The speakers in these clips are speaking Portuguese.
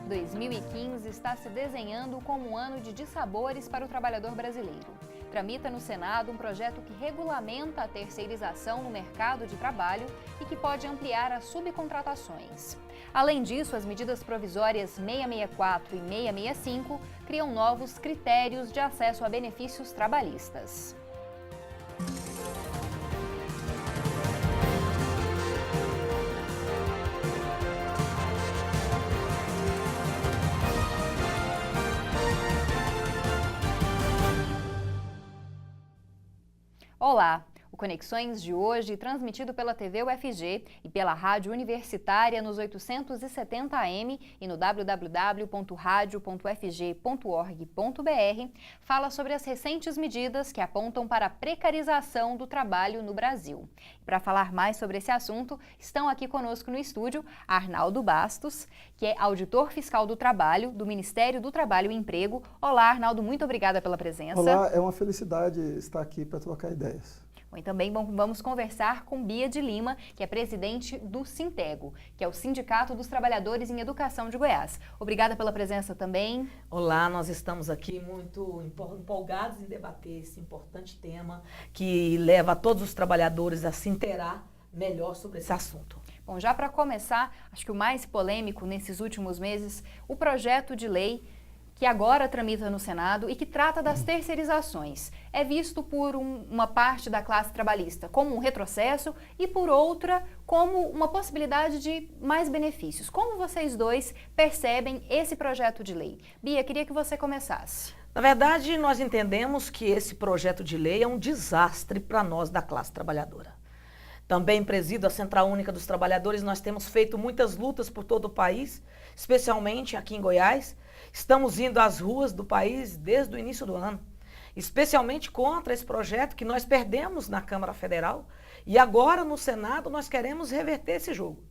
2015 está se desenhando como um ano de dissabores para o trabalhador brasileiro. Tramita no Senado um projeto que regulamenta a terceirização no mercado de trabalho e que pode ampliar as subcontratações. Além disso, as medidas provisórias 664 e 665 criam novos critérios de acesso a benefícios trabalhistas. Olá! O Conexões de hoje, transmitido pela TV UFG e pela Rádio Universitária nos 870 AM e no www.radio.ufg.org.br, fala sobre as recentes medidas que apontam para a precarização do trabalho no Brasil. Para falar mais sobre esse assunto, estão aqui conosco no estúdio Arnaldo Bastos, que é auditor fiscal do trabalho do Ministério do Trabalho e Emprego. Olá, Arnaldo, muito obrigada pela presença. Olá, é uma felicidade estar aqui para trocar ideias. E também vamos conversar com Bia de Lima, que é presidente do Sintego, que é o Sindicato dos Trabalhadores em Educação de Goiás. Obrigada pela presença também. Olá, nós estamos aqui muito empolgados em debater esse importante tema que leva todos os trabalhadores a se inteirar melhor sobre esse assunto. Bom, já para começar, acho que o mais polêmico nesses últimos meses, o projeto de lei que agora tramita no Senado e que trata das terceirizações. É visto por uma parte da classe trabalhista como um retrocesso e por outra como uma possibilidade de mais benefícios. Como vocês dois percebem esse projeto de lei? Bia, queria que você começasse. Na verdade, nós entendemos que esse projeto de lei é um desastre para nós da classe trabalhadora. Também presido a Central Única dos Trabalhadores, nós temos feito muitas lutas por todo o país, especialmente aqui em Goiás. Estamos indo às ruas do país desde o início do ano, especialmente contra esse projeto que nós perdemos na Câmara Federal e agora no Senado nós queremos reverter esse jogo.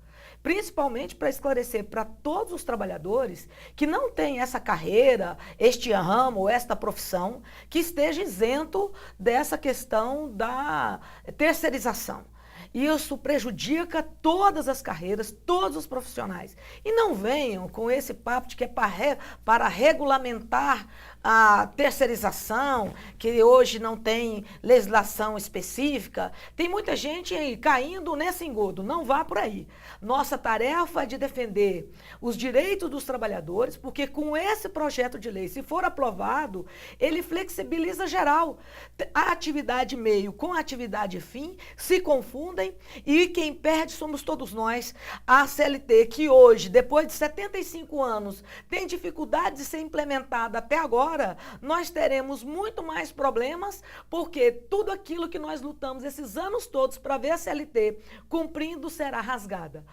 Principalmente para esclarecer para todos os trabalhadores que não têm essa carreira, este ramo, esta profissão, que esteja isento dessa questão da terceirização. Isso prejudica todas as carreiras, todos os profissionais. E não venham com esse papo de que é para regulamentar a terceirização, que hoje não tem legislação específica. Tem muita gente aí caindo nesse engodo. Não vá por aí. Nossa tarefa é de defender os direitos dos trabalhadores, porque com esse projeto de lei, se for aprovado, ele flexibiliza geral. A atividade meio com a atividade fim se confundem e quem perde somos todos nós. A CLT, que hoje, depois de 75 anos, tem dificuldade de ser implementada até agora, nós teremos muito mais problemas, porque tudo aquilo que nós lutamos esses anos todos para ver a CLT cumprindo será rasgada.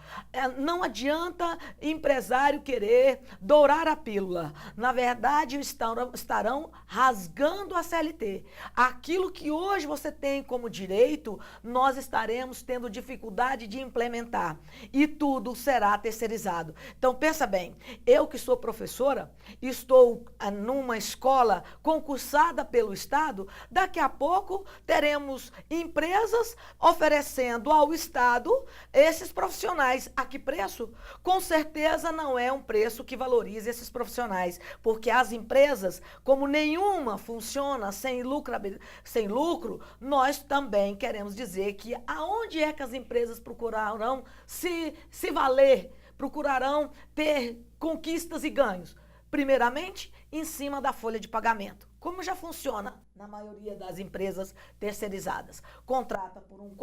Não adianta empresário querer dourar a pílula. Na verdade, estarão rasgando a CLT. Aquilo que hoje você tem como direito, nós estaremos tendo dificuldade de implementar. E tudo será terceirizado. Então, pensa bem, eu que sou professora, estou numa escola concursada pelo Estado, daqui a pouco teremos empresas oferecendo ao Estado esses profissionais. A que preço? Com certeza não é um preço que valorize esses profissionais, porque as empresas, como nenhuma funciona sem lucro, nós também queremos dizer que aonde é que as empresas procurarão se valer, procurarão ter conquistas e ganhos? Primeiramente, em cima da folha de pagamento. Como já funciona na maioria das empresas terceirizadas. Contrata por um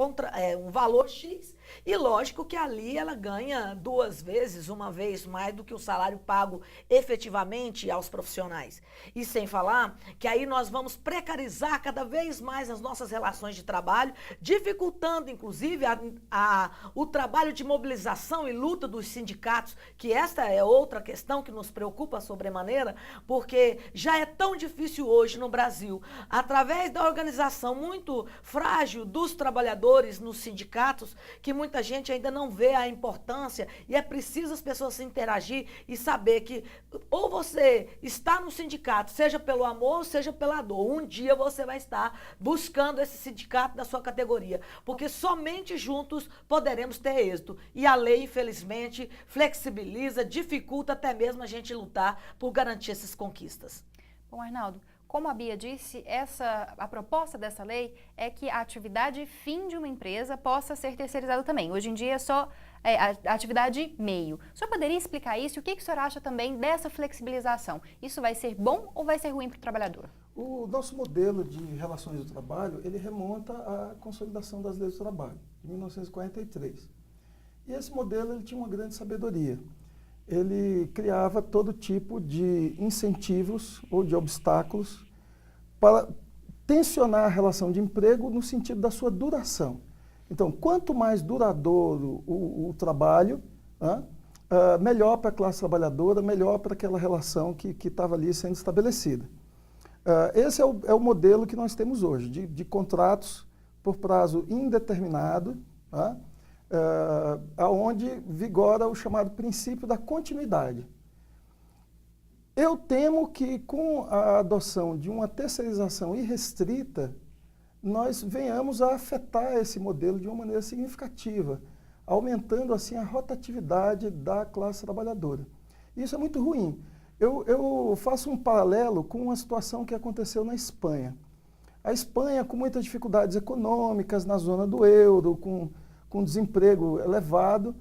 valor X e lógico que ali ela ganha duas vezes, uma vez mais do que o salário pago efetivamente aos profissionais. E sem falar que aí nós vamos precarizar cada vez mais as nossas relações de trabalho, dificultando inclusive o trabalho de mobilização e luta dos sindicatos, que esta é outra questão que nos preocupa sobremaneira, porque já é tão difícil hoje no Brasil, através da organização muito frágil dos trabalhadores nos sindicatos, que muita gente ainda não vê a importância e é preciso as pessoas se interagir e saber que ou você está no sindicato, seja pelo amor, seja pela dor, um dia você vai estar buscando esse sindicato da sua categoria, porque somente juntos poderemos ter êxito. E a lei, infelizmente, flexibiliza, dificulta até mesmo a gente lutar por garantir essas conquistas. Bom, Arnaldo, como a Bia disse, a proposta dessa lei é que a atividade fim de uma empresa possa ser terceirizada também. Hoje em dia é só a atividade meio. O senhor poderia explicar isso? O que o senhor acha também dessa flexibilização? Isso vai ser bom ou vai ser ruim para o trabalhador? O nosso modelo de relações do trabalho, ele remonta à consolidação das leis do trabalho, de 1943. E esse modelo ele tinha uma grande sabedoria. Ele criava todo tipo de incentivos ou de obstáculos para tensionar a relação de emprego no sentido da sua duração. Então, quanto mais duradouro o trabalho, melhor para a classe trabalhadora, melhor para aquela relação que estava ali sendo estabelecida. Esse é o modelo que nós temos hoje, de contratos por prazo indeterminado, onde vigora o chamado princípio da continuidade. Eu temo que com a adoção de uma terceirização irrestrita, nós venhamos a afetar esse modelo de uma maneira significativa, aumentando assim a rotatividade da classe trabalhadora. Isso é muito ruim. Eu faço um paralelo com uma situação que aconteceu na Espanha. A Espanha, com muitas dificuldades econômicas na zona do euro, com desemprego elevado,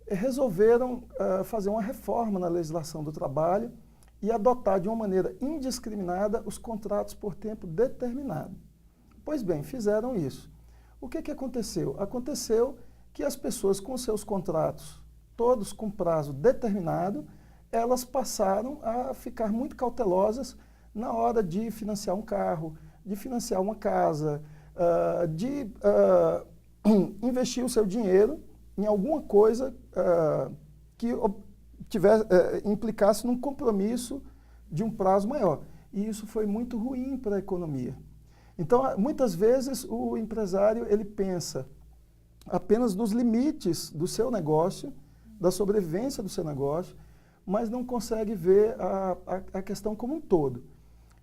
resolveram fazer uma reforma na legislação do trabalho e adotar de uma maneira indiscriminada os contratos por tempo determinado. Pois bem, fizeram isso. O que aconteceu? Aconteceu que as pessoas com seus contratos, todos com prazo determinado, elas passaram a ficar muito cautelosas na hora de financiar um carro, de financiar uma casa, de investir o seu dinheiro em alguma coisa que implicasse num compromisso de um prazo maior. E isso foi muito ruim para a economia. Então, muitas vezes, o empresário ele pensa apenas nos limites do seu negócio, da sobrevivência do seu negócio, mas não consegue ver a questão como um todo.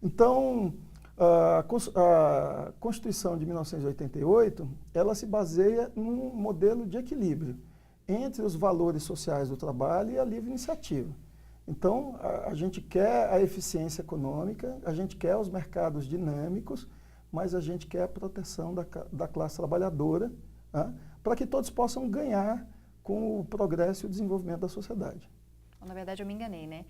Então, a Constituição de 1988, ela se baseia num modelo de equilíbrio entre os valores sociais do trabalho e a livre iniciativa. Então, a gente quer a eficiência econômica, a gente quer os mercados dinâmicos, mas a gente quer a proteção da classe trabalhadora, para que todos possam ganhar com o progresso e o desenvolvimento da sociedade. Na verdade, eu me enganei, né?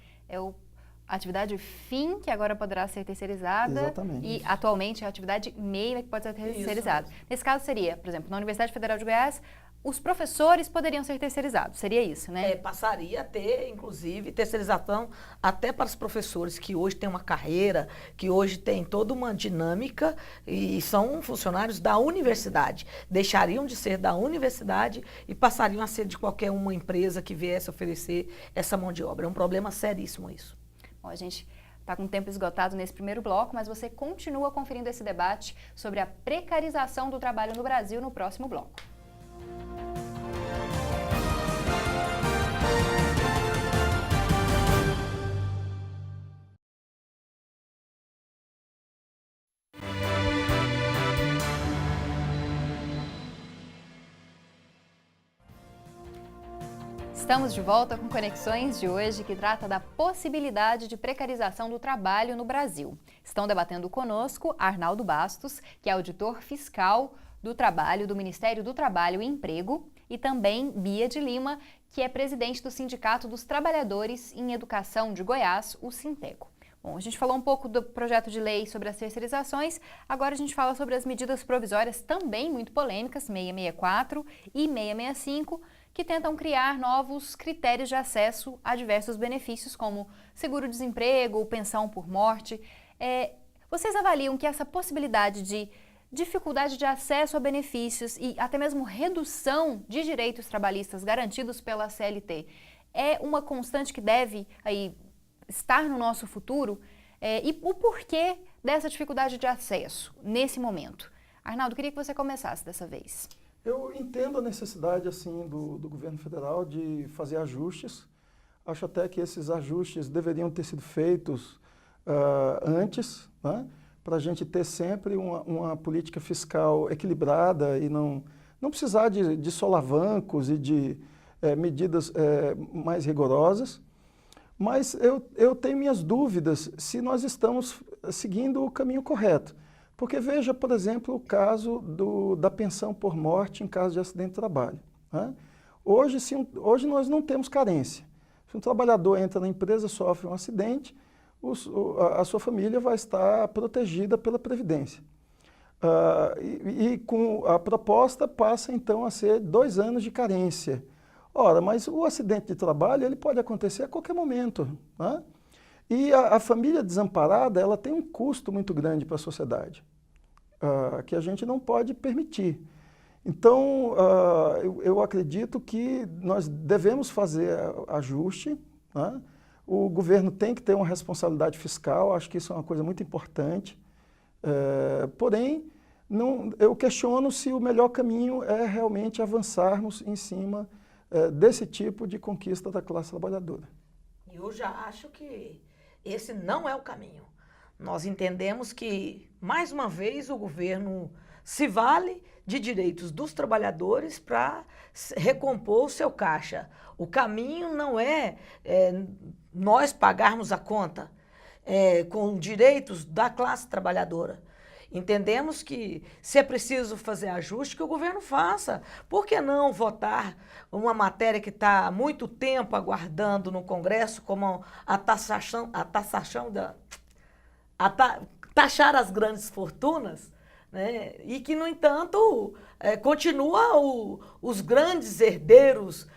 A atividade fim, que agora poderá ser terceirizada. Exatamente. E atualmente a atividade meio que pode ser terceirizada. Nesse caso seria, por exemplo, na Universidade Federal de Goiás, os professores poderiam ser terceirizados, seria isso, né? Passaria a ter, inclusive, terceirização até para os professores que hoje têm uma carreira, que hoje têm toda uma dinâmica e são funcionários da universidade. Deixariam de ser da universidade e passariam a ser de qualquer uma empresa que viesse oferecer essa mão de obra. É um problema seríssimo isso. Bom, a gente está com o tempo esgotado nesse primeiro bloco, mas você continua conferindo esse debate sobre a precarização do trabalho no Brasil no próximo bloco. Estamos de volta com Conexões de hoje, que trata da possibilidade de precarização do trabalho no Brasil. Estão debatendo conosco Arnaldo Bastos, que é auditor fiscal do trabalho do Ministério do Trabalho e Emprego, e também Bia de Lima, que é presidente do Sindicato dos Trabalhadores em Educação de Goiás, o Sintego. Bom, a gente falou um pouco do projeto de lei sobre as terceirizações, agora a gente fala sobre as medidas provisórias também muito polêmicas, 664 e 665, que tentam criar novos critérios de acesso a diversos benefícios, como seguro-desemprego, pensão por morte. Vocês avaliam que essa possibilidade de dificuldade de acesso a benefícios e até mesmo redução de direitos trabalhistas garantidos pela CLT é uma constante que deve estar no nosso futuro? E o porquê dessa dificuldade de acesso nesse momento? Arnaldo, queria que você começasse dessa vez. Eu entendo a necessidade assim, do governo federal de fazer ajustes. Acho até que esses ajustes deveriam ter sido feitos antes, né? Para a gente ter sempre uma política fiscal equilibrada e não precisar de solavancos e de medidas mais rigorosas. Mas eu tenho minhas dúvidas se nós estamos seguindo o caminho correto. Porque veja, por exemplo, o caso da pensão por morte em caso de acidente de trabalho, né? Hoje nós não temos carência. Se um trabalhador entra na empresa, sofre um acidente, a sua família vai estar protegida pela Previdência. E com a proposta passa então a ser 2 anos de carência. Ora, mas o acidente de trabalho ele pode acontecer a qualquer momento, né? E a família desamparada ela tem um custo muito grande para a sociedade, que a gente não pode permitir. Então, eu acredito que nós devemos fazer ajuste, né? O governo tem que ter uma responsabilidade fiscal, acho que isso é uma coisa muito importante. Porém, eu questiono se o melhor caminho é realmente avançarmos em cima desse tipo de conquista da classe trabalhadora. Eu já acho que esse não é o caminho. Nós entendemos que, mais uma vez, o governo se vale de direitos dos trabalhadores para recompor o seu caixa. O caminho não é nós pagarmos a conta com direitos da classe trabalhadora. Entendemos que, se é preciso fazer ajuste, que o governo faça. Por que não votar uma matéria que está há muito tempo aguardando no Congresso, como taxar as grandes fortunas, né? E que, no entanto, continua os grandes herdeiros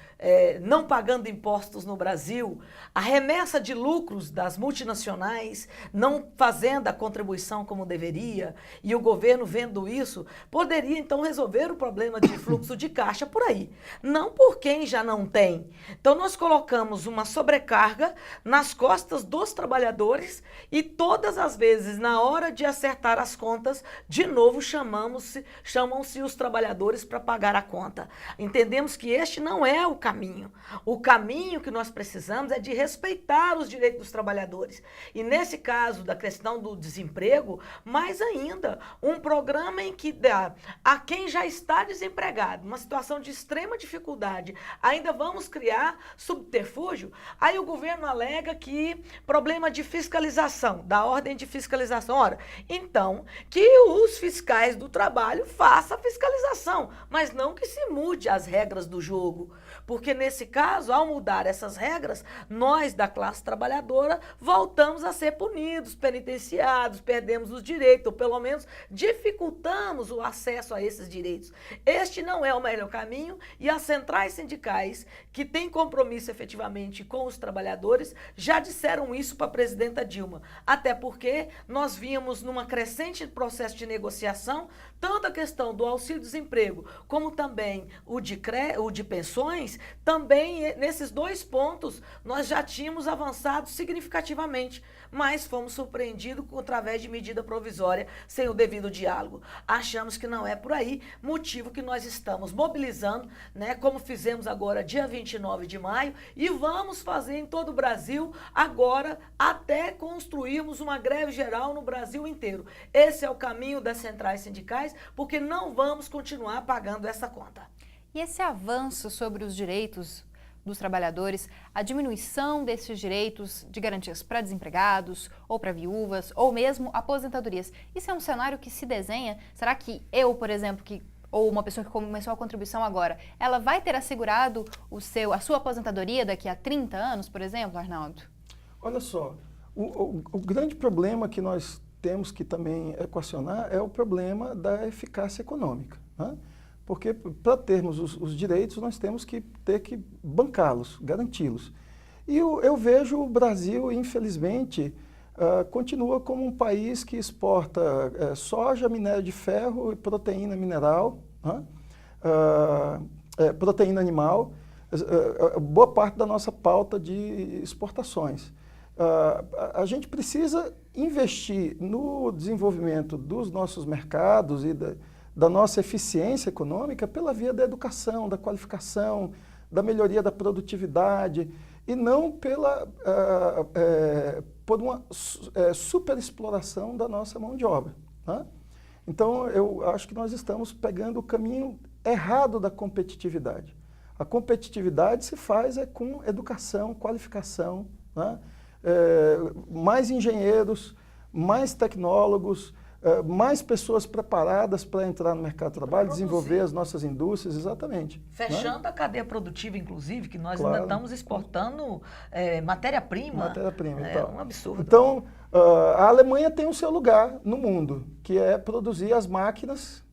não pagando impostos no Brasil, a remessa de lucros das multinacionais não fazendo a contribuição como deveria, e o governo vendo isso, poderia então resolver o problema de fluxo de caixa por aí, não por quem já não tem. Então nós colocamos uma sobrecarga nas costas dos trabalhadores e todas as vezes, na hora de acertar as contas, de novo chamam-se os trabalhadores para pagar a conta. Entendemos que este não é o caminho. O caminho que nós precisamos é de respeitar os direitos dos trabalhadores. E nesse caso da questão do desemprego, mais ainda, um programa em que dá a quem já está desempregado, uma situação de extrema dificuldade, ainda vamos criar subterfúgio? Aí o governo alega que problema de fiscalização, da ordem de fiscalização. Ora, então, que os fiscais do trabalho façam a fiscalização, mas não que se mude as regras do jogo. Porque nesse caso, ao mudar essas regras, nós da classe trabalhadora voltamos a ser punidos, penitenciados, perdemos os direitos, ou pelo menos dificultamos o acesso a esses direitos. Este não é o melhor caminho e as centrais sindicais, que têm compromisso efetivamente com os trabalhadores, já disseram isso para a presidenta Dilma. Até porque nós vínhamos numa crescente processo de negociação, tanto a questão do auxílio-desemprego, como também o de pensões, também nesses 2 pontos nós já tínhamos avançado significativamente, mas fomos surpreendidos através de medida provisória sem o devido diálogo. Achamos que não é por aí, motivo que nós estamos mobilizando, né, como fizemos agora dia 29 de maio, e vamos fazer em todo o Brasil agora até construirmos uma greve geral no Brasil inteiro. Esse é o caminho das centrais sindicais, porque não vamos continuar pagando essa conta. E esse avanço sobre os direitos dos trabalhadores, a diminuição desses direitos de garantias para desempregados, ou para viúvas, ou mesmo aposentadorias, isso é um cenário que se desenha? Será que eu, por exemplo, ou uma pessoa que começou a contribuição agora, ela vai ter assegurado a sua aposentadoria daqui a 30 anos, por exemplo, Arnaldo? Olha só, o grande problema que nós temos que também equacionar é o problema da eficácia econômica, né? Porque para termos os direitos, nós temos que ter que bancá-los, garanti-los. E eu vejo o Brasil, infelizmente, continua como um país que exporta soja, minério de ferro e proteína mineral, né? Proteína animal, boa parte da nossa pauta de exportações. A gente precisa investir no desenvolvimento dos nossos mercados e da nossa eficiência econômica pela via da educação, da qualificação, da melhoria da produtividade e não por uma superexploração da nossa mão de obra. Tá? Então, eu acho que nós estamos pegando o caminho errado da competitividade. A competitividade se faz com educação, qualificação, né? Mais engenheiros, mais tecnólogos, mais pessoas preparadas para entrar no mercado de trabalho, desenvolver as nossas indústrias, exatamente. Fechando, né? A cadeia produtiva, inclusive, que nós ainda estamos exportando matéria-prima. Matéria-prima, é um absurdo. Então, a Alemanha tem o seu lugar no mundo, que é produzir as máquinas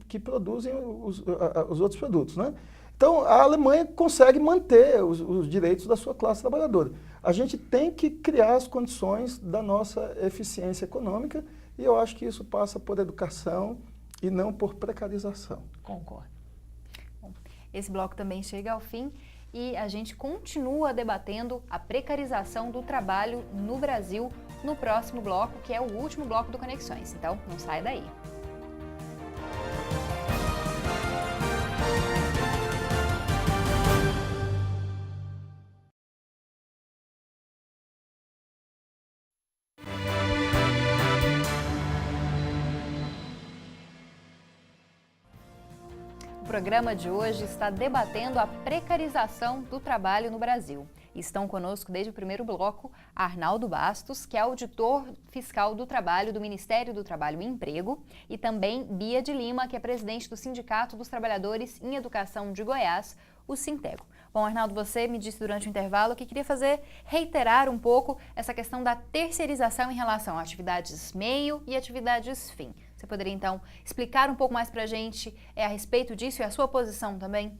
que produzem os outros produtos, né? Então, a Alemanha consegue manter os direitos da sua classe trabalhadora. A gente tem que criar as condições da nossa eficiência econômica e eu acho que isso passa por educação e não por precarização. Concordo. Bom, esse bloco também chega ao fim e a gente continua debatendo a precarização do trabalho no Brasil no próximo bloco, que é o último bloco do Conexões. Então, não sai daí. O programa de hoje está debatendo a precarização do trabalho no Brasil. Estão conosco desde o primeiro bloco Arnaldo Bastos, que é auditor fiscal do trabalho do Ministério do Trabalho e Emprego, e também Bia de Lima, que é presidente do Sindicato dos Trabalhadores em Educação de Goiás, o Sintego. Bom, Arnaldo, você me disse durante o intervalo que queria reiterar um pouco essa questão da terceirização em relação a atividades meio e atividades fim. Você poderia, então, explicar um pouco mais para a gente a respeito disso e a sua posição também?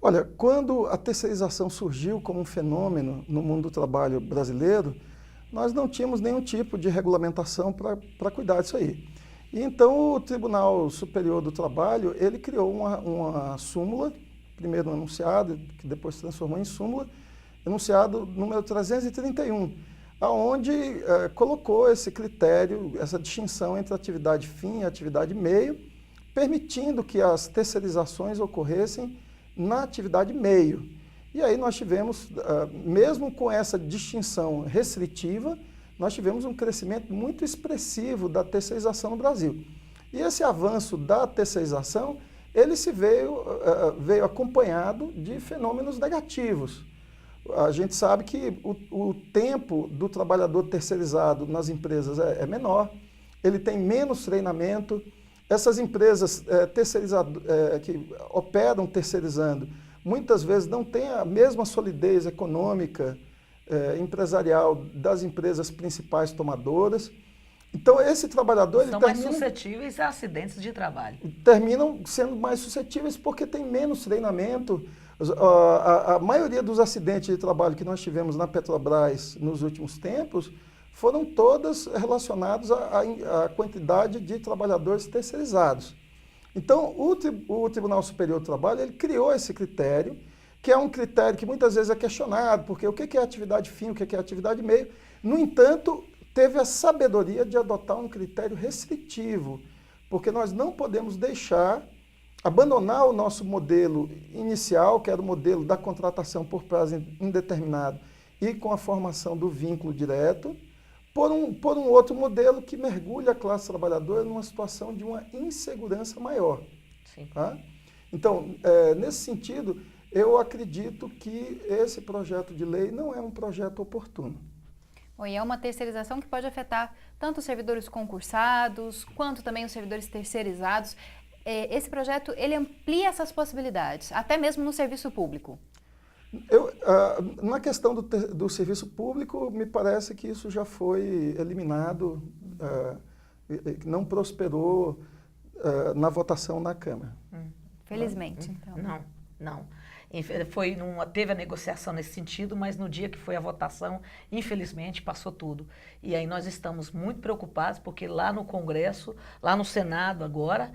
Olha, quando a terceirização surgiu como um fenômeno no mundo do trabalho brasileiro, nós não tínhamos nenhum tipo de regulamentação para cuidar disso aí. E então o Tribunal Superior do Trabalho, ele criou uma súmula, primeiro enunciado, que depois se transformou em súmula, enunciado número 331, aonde colocou esse critério, essa distinção entre atividade fim e atividade meio, permitindo que as terceirizações ocorressem na atividade meio. E aí nós tivemos, mesmo com essa distinção restritiva, nós tivemos um crescimento muito expressivo da terceirização no Brasil. E esse avanço da terceirização, ele veio acompanhado de fenômenos negativos. A gente sabe que o tempo do trabalhador terceirizado nas empresas é menor, ele tem menos treinamento. Essas empresas que operam terceirizando, muitas vezes não têm a mesma solidez econômica, empresarial das empresas principais tomadoras. Então, esse trabalhador... São mais suscetíveis a acidentes de trabalho. Terminam sendo mais suscetíveis porque tem menos treinamento. A maioria dos acidentes de trabalho que nós tivemos na Petrobras nos últimos tempos foram todas relacionados à quantidade de trabalhadores terceirizados. Então, o Tribunal Superior do Trabalho, ele criou esse critério, que é um critério que muitas vezes é questionado, porque o que é atividade fim, o que é atividade meio. No entanto, teve a sabedoria de adotar um critério restritivo, porque nós não podemos abandonar o nosso modelo inicial, que era o modelo da contratação por prazo indeterminado e com a formação do vínculo direto, por um outro modelo que mergulha a classe trabalhadora numa situação de uma insegurança maior. Sim. Tá? Então, nesse sentido, eu acredito que esse projeto de lei não é um projeto oportuno. Bom, e é uma terceirização que pode afetar tanto os servidores concursados, quanto também os servidores terceirizados. Esse projeto, ele amplia essas possibilidades, até mesmo no serviço público. Na questão do serviço público, me parece que isso já foi eliminado, não prosperou na votação na Câmara. Felizmente, então. Não. Teve a negociação nesse sentido, mas no dia que foi a votação, infelizmente, passou tudo. E aí nós estamos muito preocupados, porque lá no Congresso, lá no Senado agora,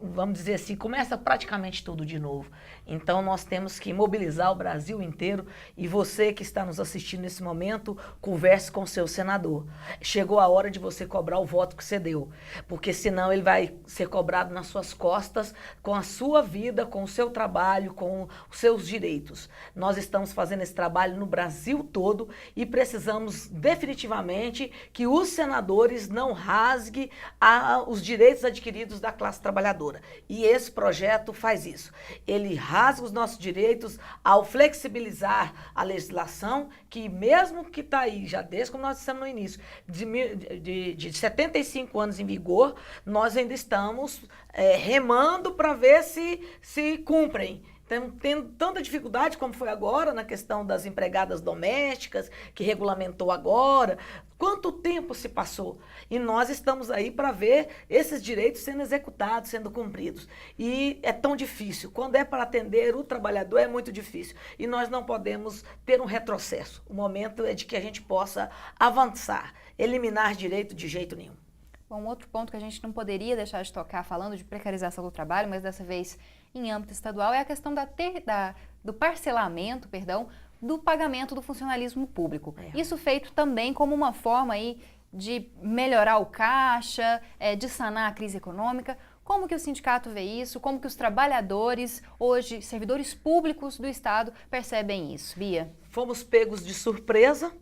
vamos dizer assim, começa praticamente tudo de novo. Então nós temos que mobilizar o Brasil inteiro, e você que está nos assistindo nesse momento, converse com o seu senador. Chegou a hora de você cobrar o voto que você deu, porque senão ele vai ser cobrado nas suas costas, com a sua vida, com o seu trabalho, com os seus direitos. Nós estamos fazendo esse trabalho no Brasil todo e precisamos definitivamente que os senadores não rasguem os direitos adquiridos da classe trabalhadora. E esse projeto faz isso. Ele rasga os nossos direitos ao flexibilizar a legislação, que mesmo que está aí, já desde como nós dissemos no início, de 75 anos em vigor, nós ainda estamos remando para ver se cumprem. Tendo tanta dificuldade como foi agora na questão das empregadas domésticas, que regulamentou agora. Quanto tempo se passou? E nós estamos aí para ver esses direitos sendo executados, sendo cumpridos. E é tão difícil. Quando é para atender o trabalhador, é muito difícil. E nós não podemos ter um retrocesso. O momento é de que a gente possa avançar, eliminar direito de jeito nenhum. Bom, outro ponto que a gente não poderia deixar de tocar, falando de precarização do trabalho, mas dessa vez em âmbito estadual, é a questão do parcelamento, do pagamento do funcionalismo público. Isso feito também como uma forma aí de melhorar o caixa, de sanar a crise econômica. Como que o sindicato vê isso? Como que os trabalhadores, hoje, servidores públicos do Estado, percebem isso? Bia? Fomos pegos de surpresa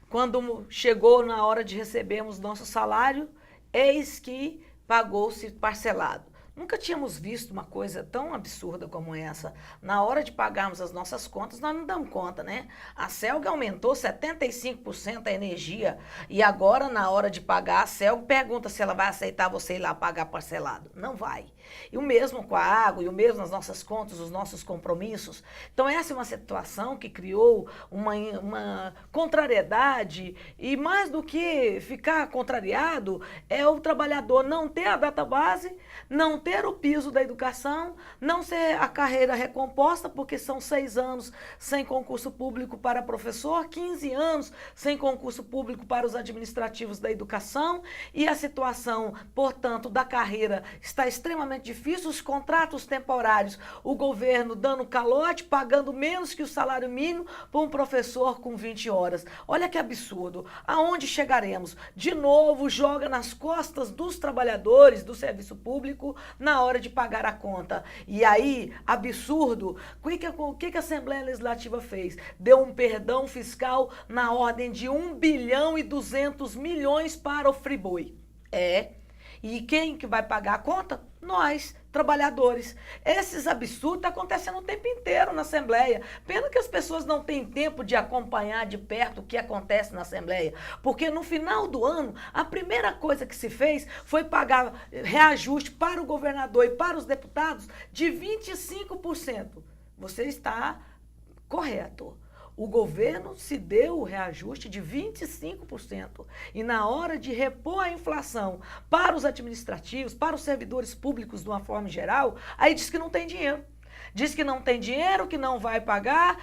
quando chegou na hora de recebermos nosso salário. Eis que pagou-se parcelado. Nunca tínhamos visto uma coisa tão absurda como essa. Na hora de pagarmos as nossas contas, nós não damos conta, né? A CELG aumentou 75% a energia e agora, na hora de pagar, a CELG pergunta se ela vai aceitar você ir lá pagar parcelado. Não vai. E o mesmo com a água, e o mesmo nas nossas contas, os nossos compromissos. Então, essa é uma situação que criou uma contrariedade, e mais do que ficar contrariado, é o trabalhador não ter a database, não ter o piso da educação, não ser a carreira recomposta, porque são 6 anos sem concurso público para professor, 15 anos sem concurso público para os administrativos da educação, e a situação, portanto, da carreira está extremamente difícil, os contratos temporários, o governo dando calote, pagando menos que o salário mínimo para um professor com 20 horas. Olha que absurdo. Aonde chegaremos? De novo, joga nas costas dos trabalhadores do serviço público na hora de pagar a conta. E aí, absurdo, o que a Assembleia Legislativa fez? Deu um perdão fiscal na ordem de 1.200 bilhões para o Friboi. E quem que vai pagar a conta? Nós, trabalhadores. Esses absurdos estão acontecendo o tempo inteiro na Assembleia. Pena que as pessoas não têm tempo de acompanhar de perto o que acontece na Assembleia. Porque no final do ano, a primeira coisa que se fez foi pagar reajuste para o governador e para os deputados de 25%. Você está correto. O governo se deu o reajuste de 25%. E na hora de repor a inflação para os administrativos, para os servidores públicos de uma forma geral, aí diz que não tem dinheiro. Diz que não tem dinheiro, que não vai pagar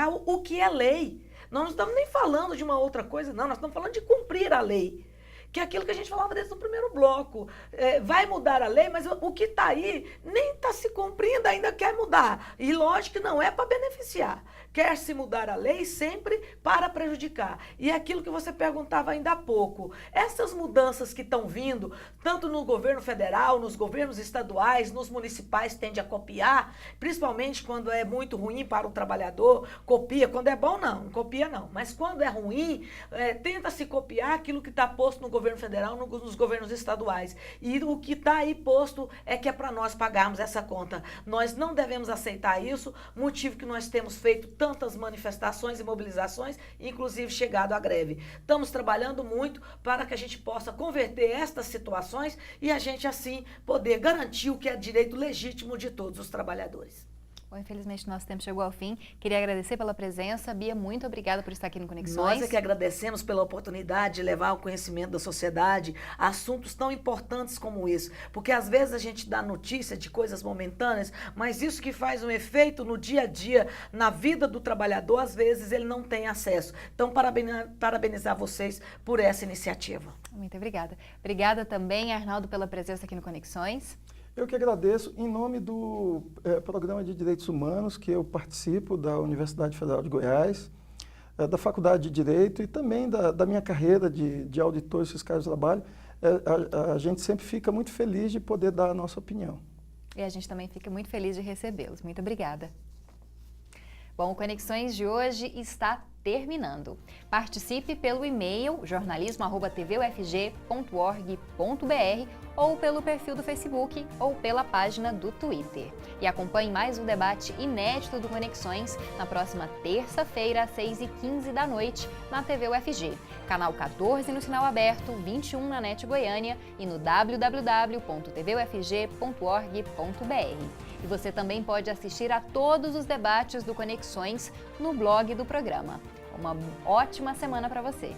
o que é lei. Nós não estamos nem falando de uma outra coisa, não. Nós estamos falando de cumprir a lei. Que é aquilo que a gente falava desde o primeiro bloco. Vai mudar a lei, mas o que está aí nem está se cumprindo, ainda quer mudar. E lógico que não é para beneficiar. Quer se mudar a lei sempre para prejudicar. E é aquilo que você perguntava ainda há pouco. Essas mudanças que estão vindo, tanto no governo federal, nos governos estaduais, nos municipais, tende a copiar, principalmente quando é muito ruim para o trabalhador, copia. Quando é bom, não copia não. Mas quando é ruim, tenta se copiar aquilo que está posto no governo federal, nos governos estaduais. E o que está aí posto é que é para nós pagarmos essa conta. Nós não devemos aceitar isso, motivo que nós temos feito tantas manifestações e mobilizações, inclusive chegado à greve. Estamos trabalhando muito para que a gente possa converter estas situações e a gente assim poder garantir o que é direito legítimo de todos os trabalhadores. Bom, infelizmente, nosso tempo chegou ao fim. Queria agradecer pela presença. Bia, muito obrigada por estar aqui no Conexões. Nós é que agradecemos pela oportunidade de levar ao conhecimento da sociedade assuntos tão importantes como isso. Porque às vezes a gente dá notícia de coisas momentâneas, mas isso que faz um efeito no dia a dia, na vida do trabalhador, às vezes ele não tem acesso. Então, parabenizar vocês por essa iniciativa. Muito obrigada. Obrigada também, Arnaldo, pela presença aqui no Conexões. Eu que agradeço, em nome do Programa de Direitos Humanos, que eu participo da Universidade Federal de Goiás, da Faculdade de Direito e também da minha carreira de auditores fiscais do trabalho, a gente sempre fica muito feliz de poder dar a nossa opinião. E a gente também fica muito feliz de recebê-los. Muito obrigada. Bom, o Conexões de hoje está terminando. Participe pelo e-mail jornalismo@tvufg.org.br ou pelo perfil do Facebook ou pela página do Twitter. E acompanhe mais um debate inédito do Conexões na próxima terça-feira, às 6h15 da noite, na TV UFG. Canal 14 no sinal aberto, 21 na NET Goiânia e no www.tvufg.org.br. E você também pode assistir a todos os debates do Conexões no blog do programa. Uma ótima semana para você!